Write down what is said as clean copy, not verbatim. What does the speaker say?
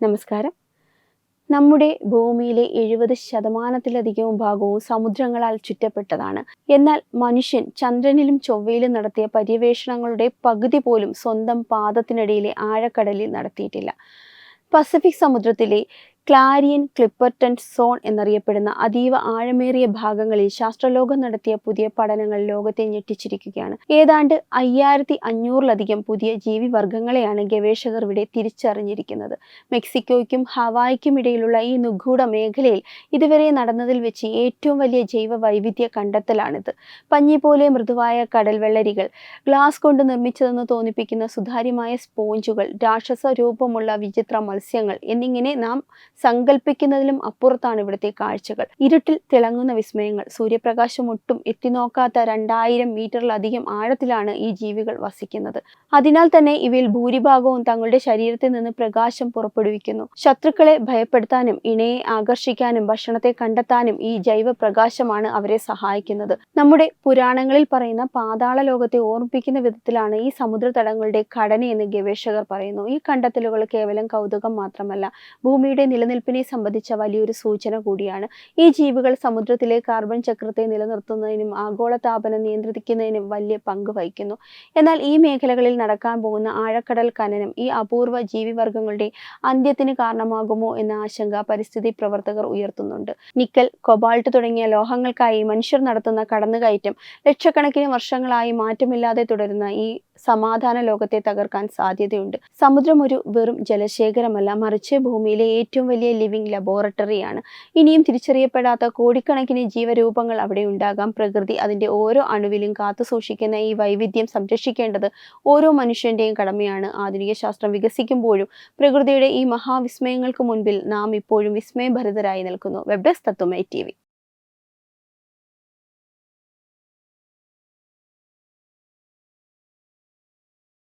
നമസ്കാരം. നമ്മുടെ ഭൂമിയിലെ 70% ഭാഗവും സമുദ്രങ്ങളാൽ ചുറ്റപ്പെട്ടതാണ്. എന്നാൽ മനുഷ്യൻ ചന്ദ്രനിലും ചൊവ്വയിലും നടത്തിയ പര്യവേഷണങ്ങളുടെ പകുതി പോലും സ്വന്തം പാദത്തിനടിയിലെ ആഴക്കടലിൽ നടത്തിയിട്ടില്ല. പസഫിക് സമുദ്രത്തിലെ ക്ലാരിയൻ ക്ലിപ്പർട്ടൺ സോൺ എന്നറിയപ്പെടുന്ന അതീവ ആഴമേറിയ ഭാഗങ്ങളിൽ ശാസ്ത്രലോകം നടത്തിയ പുതിയ പഠനങ്ങൾ ലോകത്തെ ഞെട്ടിച്ചിരിക്കുകയാണ്. ഏതാണ്ട് 5500-ലധികം പുതിയ ജീവിവർഗങ്ങളെയാണ് ഗവേഷകർ ഇവിടെ തിരിച്ചറിഞ്ഞിരിക്കുന്നത്. മെക്സിക്കോയ്ക്കും ഹവായിക്കും ഇടയിലുള്ള ഈ നിഗൂഢ മേഖലയിൽ ഇതുവരെ നടന്നതിൽ വെച്ച് ഏറ്റവും വലിയ ജൈവ വൈവിധ്യ കണ്ടെത്തലാണിത്. പഞ്ഞി പോലെ മൃദുവായ കടൽ വെള്ളരികൾ, ഗ്ലാസ് കൊണ്ട് നിർമ്മിച്ചതെന്ന് തോന്നിപ്പിക്കുന്ന സുതാര്യമായ സ്പോഞ്ചുകൾ, രാക്ഷസ രൂപമുള്ള വിചിത്ര മത്സ്യങ്ങൾ എന്നിങ്ങനെ നാം സങ്കല്പിക്കുന്നതിലും അപ്പുറത്താണ് ഇവിടുത്തെ കാഴ്ചകൾ. ഇരുട്ടിൽ തിളങ്ങുന്ന വിസ്മയങ്ങൾ. സൂര്യപ്രകാശം ഒട്ടും എത്തിനോക്കാത്ത 2000 മീറ്ററിലധികം ആഴത്തിലാണ് ഈ ജീവികൾ വസിക്കുന്നത്. അതിനാൽ തന്നെ ഇവയിൽ ഭൂരിഭാഗവും തങ്ങളുടെ ശരീരത്തിൽ നിന്ന് പ്രകാശം പുറപ്പെടുവിക്കുന്നു. ശത്രുക്കളെ ഭയപ്പെടുത്താനും ഇണയെ ആകർഷിക്കാനും ഭക്ഷണത്തെ കണ്ടെത്താനും ഈ ജൈവ പ്രകാശമാണ് അവരെ സഹായിക്കുന്നത്. നമ്മുടെ പുരാണങ്ങളിൽ പറയുന്ന പാതാള ലോകത്തെ ഓർമ്മിപ്പിക്കുന്ന വിധത്തിലാണ് ഈ സമുദ്രതടങ്ങളുടെ ഘടനയെന്ന് ഗവേഷകർ പറയുന്നു. ഈ കണ്ടെത്തലുകൾ കേവലം കൗതുകം മാത്രമല്ല, ഭൂമിയുടെ നിലനിൽപ്പിനെ സംബന്ധിച്ച വലിയൊരു സൂചന കൂടിയാണ്. ഈ ജീവികൾ സമുദ്രത്തിലെ കാർബൺ ചക്രത്തെ നിലനിർത്തുന്നതിനും ആഗോളതാപനം നിയന്ത്രിക്കുന്നതിനും വലിയ പങ്ക് വഹിക്കുന്നു. എന്നാൽ ഈ മേഖലകളിൽ നടക്കാൻ പോകുന്ന ആഴക്കടൽ ഖനനം ഈ അപൂർവ ജീവിവർഗങ്ങളുടെ അന്ത്യത്തിന് കാരണമാകുമോ എന്ന ആശങ്ക പരിസ്ഥിതി പ്രവർത്തകർ ഉയർത്തുന്നുണ്ട്. നിക്കൽ, കൊബാൾട്ട് തുടങ്ങിയ ലോഹങ്ങൾക്കായി മനുഷ്യർ നടത്തുന്ന കടന്നുകയറ്റം ലക്ഷക്കണക്കിന് വർഷങ്ങളായി മാറ്റമില്ലാതെ തുടരുന്ന ഈ സമാധാന ലോകത്തെ തകർക്കാൻ സാധ്യതയുണ്ട്. സമുദ്രം ഒരു വെറും ജലശേഖരമല്ല, മറിച്ച് ഭൂമിയിലെ ഏറ്റവും വലിയ ലിവിംഗ് ലബോറട്ടറിയാണ്. ഇനിയും തിരിച്ചറിയപ്പെടാത്ത കോടിക്കണക്കിന് ജീവരൂപങ്ങൾ അവിടെ ഉണ്ടാകാം. പ്രകൃതി അതിൻ്റെ ഓരോ അണുവിലും കാത്തുസൂക്ഷിക്കുന്ന ഈ വൈവിധ്യം സംരക്ഷിക്കേണ്ടത് ഓരോ മനുഷ്യൻ്റെയും കടമയാണ്. ആധുനിക ശാസ്ത്രം വികസിക്കുമ്പോഴും പ്രകൃതിയുടെ ഈ മഹാവിസ്മയങ്ങൾക്ക് മുൻപിൽ നാം ഇപ്പോഴും വിസ്മയഭരിതരായി നിൽക്കുന്നു. വെബ് ഡെസ്ക് തത്വമൈ TV.